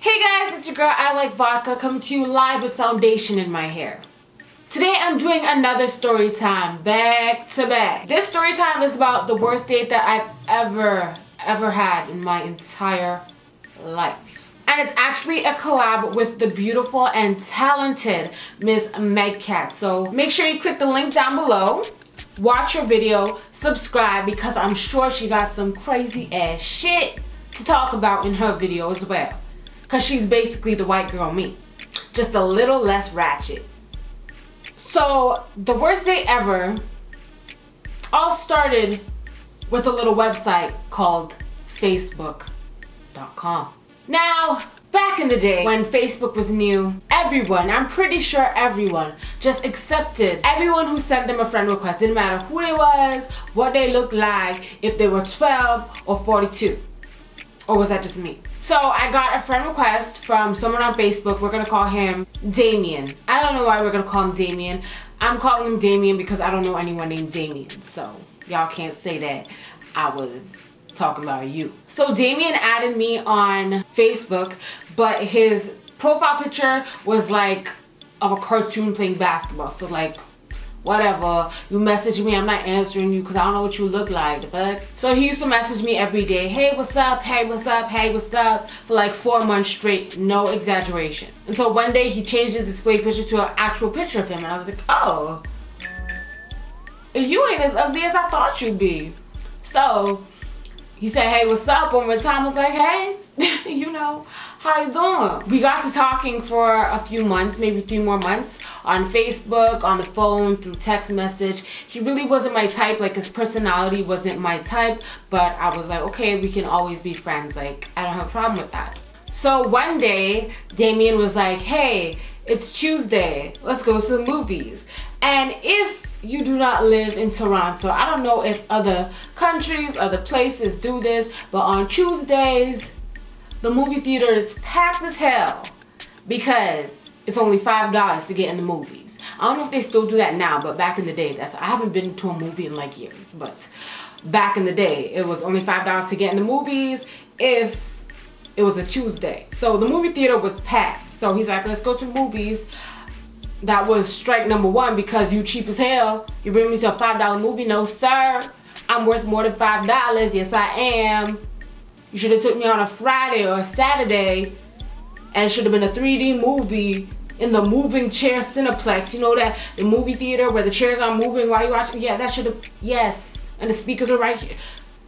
Hey guys, it's your girl I Like Vodka coming to you live with foundation in my hair. Today I'm doing another story time, back to back. This story time is about the worst date that I've ever had in my entire life. And it's actually a collab with the beautiful and talented Miss MegCat. So make sure you click the link down below, watch her video, subscribe, because I'm sure she got some crazy ass shit to talk about in her video as well. Because she's basically the white girl me, just a little less ratchet. So the worst day ever all started with a little website called Facebook.com. Now, back in the day when Facebook was new, everyone, I'm pretty sure everyone, just accepted everyone who sent them a friend request. Didn't matter who they was, what they looked like, if they were 12 or 42. Or was that just me? So I got a friend request from someone on Facebook. We're gonna call him Damien. I don't know why we're gonna call him Damien. I'm calling him Damien because I don't know anyone named Damien. So y'all can't say that I was talking about you. So Damien added me on Facebook, but his profile picture was like of a cartoon playing basketball. So like, whatever, you message me, I'm not answering you because I don't know what you look like, the fuck? So he used to message me every day, hey, what's up, hey, what's up, hey, what's up, for like 4 months straight, no exaggeration. Until one day he changed his display picture to an actual picture of him, and I was like, oh, you ain't as ugly as I thought you'd be. So he said, hey, what's up? One more time, I was like, hey, you know, how you doing? We got to talking for a few months, maybe 3 more months, on Facebook, on the phone, through text message. He really wasn't my type, like his personality wasn't my type, but I was like, okay, we can always be friends. Like, I don't have a problem with that. So one day, Damien was like, hey, it's Tuesday, let's go to the movies. And if you do not live in Toronto, I don't know if other countries, other places do this, but on Tuesdays, the movie theater is packed as hell because it's only $5 to get in the movies. I don't know if they still do that now, but back in the day, I haven't been to a movie in like years, but back in the day, it was only $5 to get in the movies if it was a Tuesday. So the movie theater was packed. So he's like, let's go to movies. That was strike number 1 because you cheap as hell. You bring me to a $5 movie? No, sir. I'm worth more than $5. Yes, I am. You should have took me on a Friday or a Saturday, and it should have been a 3D movie in the moving chair Cineplex. You know that, the movie theater where the chairs are moving while you're watching? Yeah, that should have, yes. And the speakers are right here.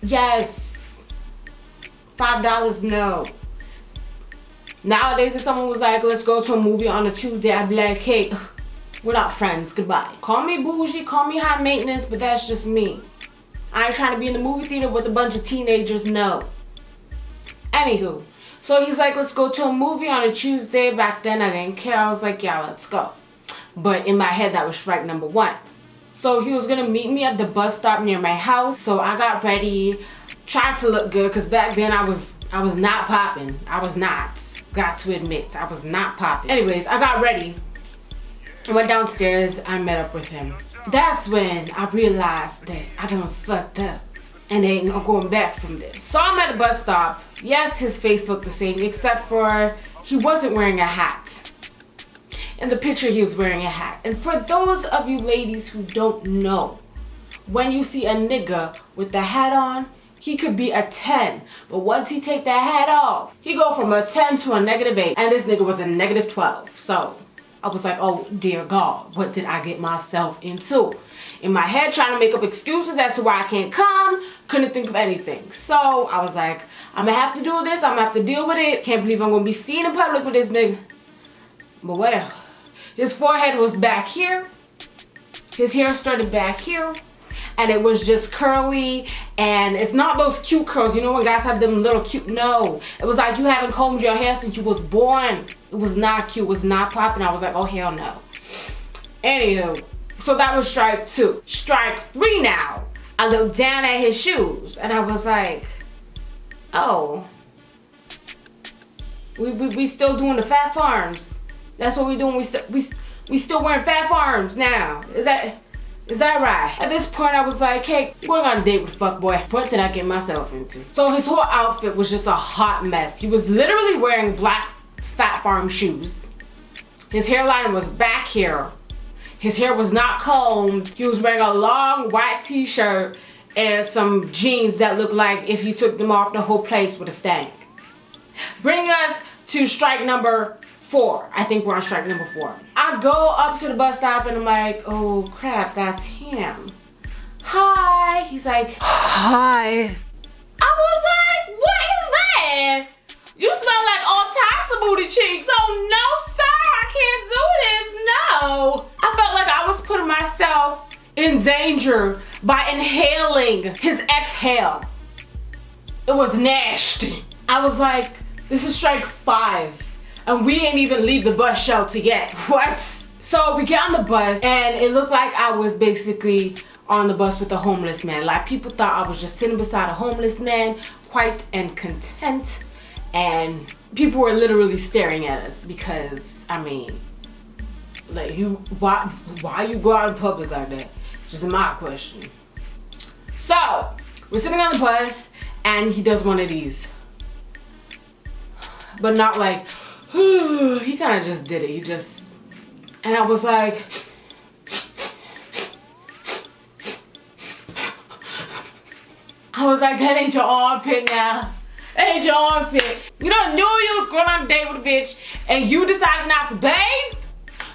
Yes. $5, no. Nowadays, if someone was like, let's go to a movie on a Tuesday, I'd be like, hey, we're not friends, goodbye. Call me bougie, call me high maintenance, but that's just me. I ain't trying to be in the movie theater with a bunch of teenagers, no. Anywho, so he's like, let's go to a movie on a Tuesday. Back then, I didn't care. I was like, yeah, let's go. But in my head, that was strike number 1. So he was gonna meet me at the bus stop near my house. So I got ready, tried to look good, because back then I was not popping. I was not, got to admit, I was not popping. Anyways, I got ready. I went downstairs, I met up with him. That's when I realized that I done fucked up. And ain't no going back from this. So I'm at the bus stop. Yes, his face looked the same, except for he wasn't wearing a hat. In the picture, he was wearing a hat. And for those of you ladies who don't know, when you see a nigga with the hat on, he could be a 10. But once he take that hat off, he go from a 10 to a -8. And this nigga was a -12. So I was like, oh dear God, what did I get myself into? In my head, trying to make up excuses as to why I can't come, couldn't think of anything. So I was like, I'm gonna have to do this, I'm gonna have to deal with it. Can't believe I'm gonna be seen in public with this nigga. But whatever. His forehead was back here. His hair started back here. And it was just curly, and it's not those cute curls. You know when guys have them little cute, no. It was like you haven't combed your hair since you was born. It was not cute, it was not popping. I was like, oh hell no. Anywho, so that was strike 2. Strike 3 now. I looked down at his shoes and I was like, oh, we still doing the fat farms. That's what we doing. We still wearing fat farms now. Is that right? At this point, I was like, hey, I'm going on a date with a fuckboy. What did I get myself into? So his whole outfit was just a hot mess. He was literally wearing black Fat Farm shoes. His hairline was back here. His hair was not combed. He was wearing a long white t-shirt and some jeans that looked like if you took them off, the whole place would have stank. Bring us to strike number 4. I think we're on strike number 4. I go up to the bus stop and I'm like, oh crap, that's him. Hi. He's like, hi. I was like, what is that? You smell like all types of booty cheeks. Oh no, sir, I can't do this. No. I felt like I was putting myself in danger by inhaling his exhale. It was nasty. I was like, this is strike 5 and we ain't even leave the bus shelter yet. What? So we get on the bus and it looked like I was basically on the bus with a homeless man. Like people thought I was just sitting beside a homeless man, quiet and content. And people were literally staring at us because, I mean, like why you go out in public like that? Just my question. So we're sitting on the bus and he does one of these, but not like, he kind of just did it. He just, and I was like, that ain't your armpit now. That ain't your armpit. You don't knew you was going on a date with a bitch and you decided not to bathe?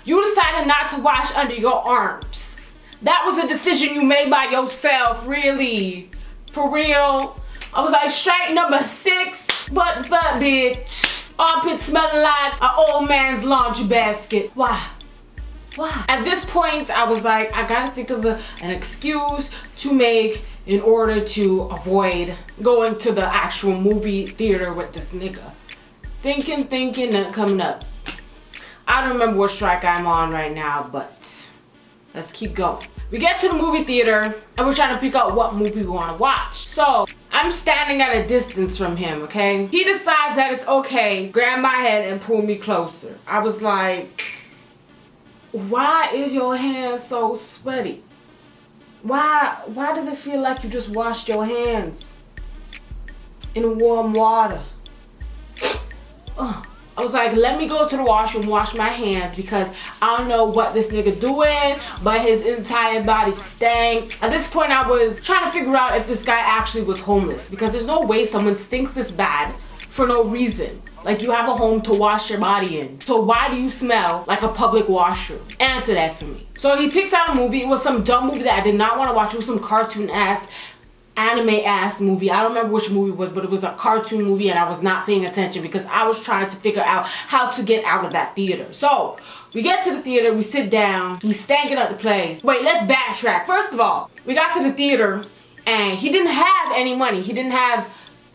You decided not to wash under your arms. That was a decision you made by yourself, really. For real. I was like, strike number 6, but the bitch. Armpit smelling like an old man's laundry basket. Why? Why? At this point, I was like, I gotta think of an excuse to make in order to avoid going to the actual movie theater with this nigga. Thinking, and coming up. I don't remember what strike I'm on right now, but let's keep going. We get to the movie theater and we're trying to pick out what movie we want to watch. So I'm standing at a distance from him, okay? He decides that it's okay, grab my head and pull me closer. I was like, why is your hand so sweaty? Why does it feel like you just washed your hands in warm water? Ugh. I was like, let me go to the washroom, wash my hands because I don't know what this nigga doing, but his entire body stank. At this point, I was trying to figure out if this guy actually was homeless because there's no way someone stinks this bad for no reason. Like you have a home to wash your body in. So why do you smell like a public washroom? Answer that for me. So he picks out a movie. It was some dumb movie that I did not want to watch. It was some cartoon ass, anime ass movie. I don't remember which movie it was, but it was a cartoon movie and I was not paying attention because I was trying to figure out how to get out of that theater. So we get to the theater, we sit down, he's stanking up the place. Wait, let's backtrack. First of all, we got to the theater and he didn't have any money. He didn't have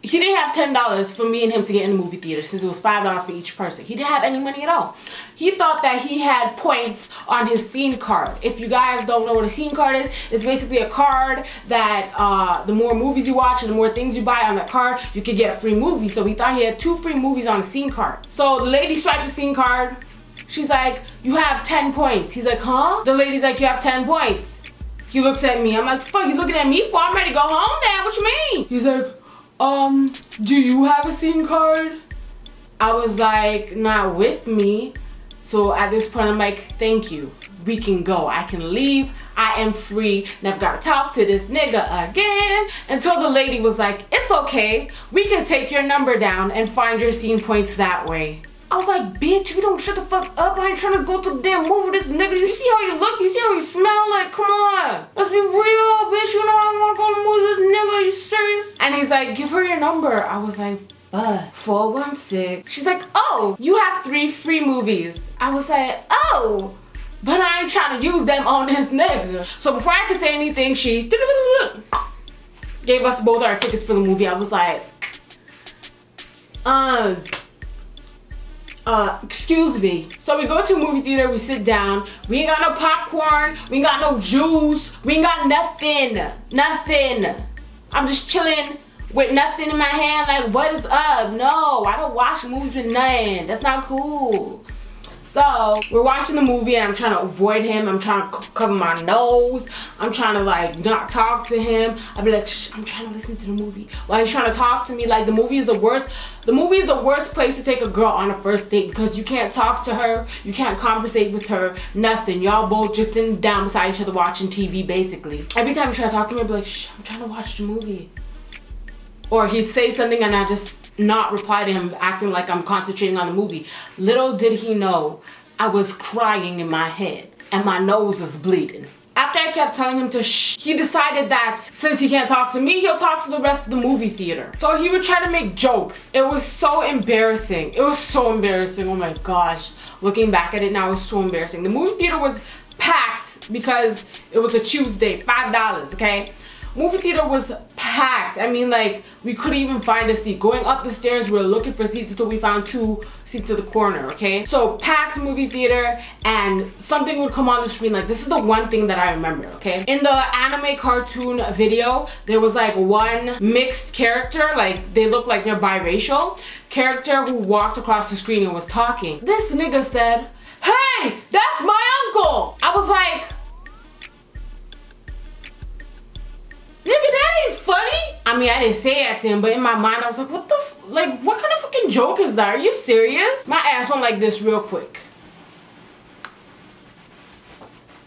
$10 for me and him to get in the movie theater since it was $5 for each person. He didn't have any money at all. He thought that he had points on his scene card. If you guys don't know what a scene card is, it's basically a card that the more movies you watch and the more things you buy on that card, you could get a free movie. So he thought he had 2 free movies on the scene card. So the lady swiped the scene card. She's like, you have 10 points. He's like, huh? The lady's like, you have 10 points. He looks at me. I'm like, fuck you looking at me for? I'm ready to go home then. What you mean? He's like, do you have a scene card? I was like, not with me. So at this point, I'm like, thank you. We can go. I can leave. I am free. Never gotta talk to this nigga again. Until the lady was like, it's okay. We can take your number down and find your scene points that way. I was like, bitch, if you don't shut the fuck up, I ain't trying to go to the damn movie with this nigga. You see how you look? You see how you smell? Like, come on. Let's be real, bitch. You know I don't want to go to the movie with this nigga. Are you serious? And he's like, give her your number. I was like, 416. She's like, oh, you have 3 free movies. I was like, oh, but I ain't trying to use them on this nigga. So before I could say anything, she gave us both our tickets for the movie. I was like, excuse me. So we go to a movie theater, we sit down, we ain't got no popcorn, we ain't got no juice, we ain't got nothing. I'm just chilling with nothing in my hand, like, what is up? No, I don't watch movies with nothing. That's not cool. So we're watching the movie and I'm trying to avoid him. I'm trying to cover my nose. I'm trying to like not talk to him. I'd be like, shh, I'm trying to listen to the movie while he's trying to talk to me. Like, the movie is the worst. The movie is the worst place to take a girl on a first date because you can't talk to her, you can't conversate with her, nothing. Y'all both just sitting down beside each other watching TV basically. Every time you try to talk to me, I'd be like, shh, I'm trying to watch the movie. Or he'd say something and I just not reply to him, acting like I'm concentrating on the movie. Little did he know, I was crying in my head and my nose was bleeding. After I kept telling him to shh, he decided that since he can't talk to me, he'll talk to the rest of the movie theater. So he would try to make jokes. It was so embarrassing. It was so embarrassing. Oh my gosh. Looking back at it now, it was so embarrassing. The movie theater was packed because it was a Tuesday, $5, okay? Movie theater was packed. I mean, like, we couldn't even find a seat. Going up the stairs, we were looking for seats until we found 2 seats to the corner, okay? So, packed movie theater, and something would come on the screen. Like, this is the one thing that I remember, okay? In the anime cartoon video, there was, like, one mixed character. Like, they looked like they're biracial. Character who walked across the screen and was talking. This nigga said, "Hey, that's my uncle!" I was like, nigga, that ain't funny. I mean, I didn't say that to him, but in my mind, I was like, what the like, what kind of fucking joke is that? Are you serious? My ass went like this real quick.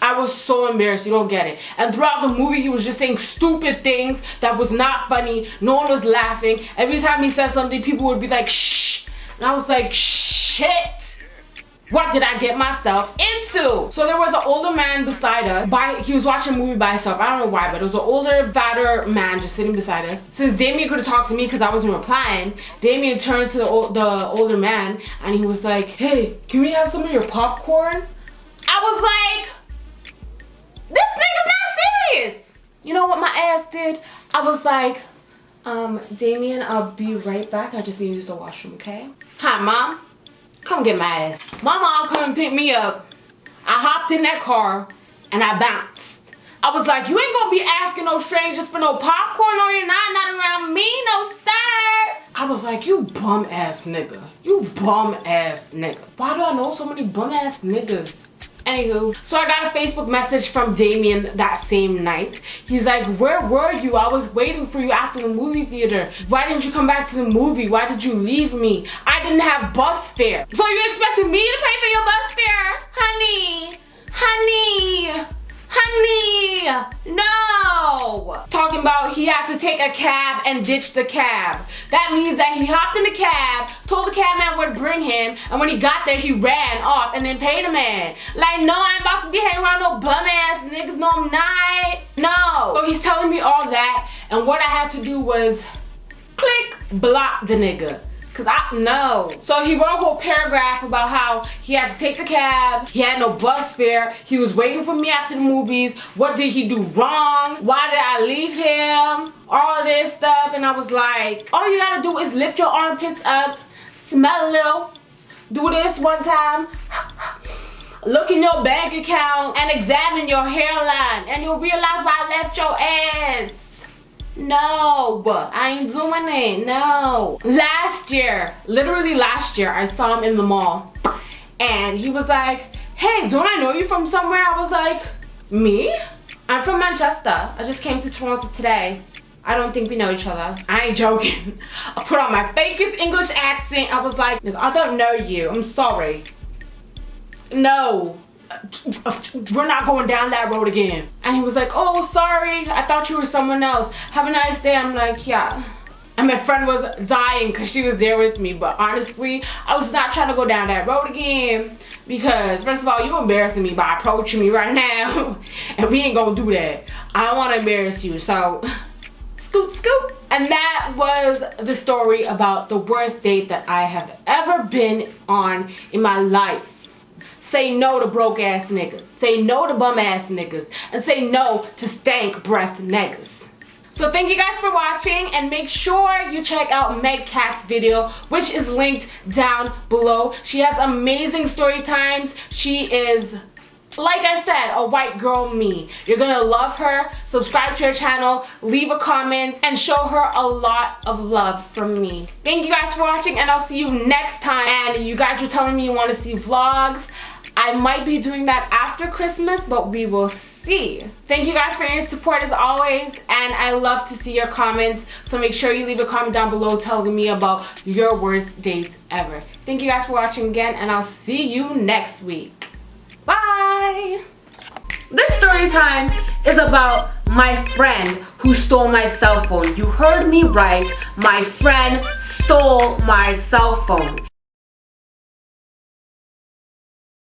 I was so embarrassed, you don't get it. And throughout the movie, he was just saying stupid things that was not funny. No one was laughing. Every time he said something, people would be like, shh. And I was like, shit. What did I get myself into? So there was an older man beside us. He was watching a movie by himself. I don't know why, but it was an older, fatter man just sitting beside us. Since Damien couldn't talk to me because I wasn't replying, Damien turned to the older man and he was like, "Hey, can we have some of your popcorn?" I was like, this nigga's not serious. You know what my ass did? I was like, Damien, I'll be right back. I just need to use the washroom, okay? Hi, Mom. Come get my ass. My mom come and pick me up. I hopped in that car and I bounced. I was like, you ain't gonna be asking no strangers for no popcorn or you're not around me, no sir. I was like, you bum ass nigga. You bum ass nigga. Why do I know so many bum ass niggas? Anywho, so I got a Facebook message from Damien that same night. He's like, where were you? I was waiting for you after the movie theater. Why didn't you come back to the movie? Why did you leave me? I didn't have bus fare. So you expected me to pay for your bus fare? Honey, honey, honey, no. Talking about he had to take a cab and ditch the cab. That means that he hopped in the cab, told the cab man where to bring him, and when he got there, he ran off and then paid the man. Like, no, I ain't about to be hanging around no bum ass niggas, no I'm not. No. So he's telling me all that, and what I had to do was click, block the nigga. Cause I know. So he wrote a whole paragraph about how he had to take the cab, he had no bus fare, he was waiting for me after the movies, what did he do wrong, why did I leave him, all this stuff. And I was like, all you gotta do is lift your armpits up, smell a little, do this one time, look in your bank account and examine your hairline and you'll realize why I left your ass. No, I ain't doing it, no. Last year, literally last year, I saw him in the mall and he was like, hey, don't I know you from somewhere? I was like, me? I'm from Manchester. I just came to Toronto today. I don't think we know each other. I ain't joking. I put on my fakest English accent. I was like, I don't know you, I'm sorry. No. We're not going down that road again. And he was like, oh, sorry, I thought you were someone else. Have a nice day. I'm like, yeah. And my friend was dying because she was there with me. But honestly, I was not trying to go down that road again. Because first of all, you're embarrassing me by approaching me right now. And we ain't gonna do that. I don't want to embarrass you. So, scoot, scoot. And that was the story about the worst date that I have ever been on in my life. Say no to broke ass niggas. Say no to bum ass niggas. And say no to stank breath niggas. So thank you guys for watching and make sure you check out MegCat's video, which is linked down below. She has amazing story times. She is, like I said, a white girl me. You're gonna love her. Subscribe to her channel, leave a comment, and show her a lot of love from me. Thank you guys for watching and I'll see you next time. And you guys were telling me you want to see vlogs. I might be doing that after Christmas, but we will see. Thank you guys for your support as always, and I love to see your comments, so make sure you leave a comment down below telling me about your worst dates ever. Thank you guys for watching again, and I'll see you next week. Bye! This story time is about my friend who stole my cell phone. You heard me right. My friend stole my cell phone.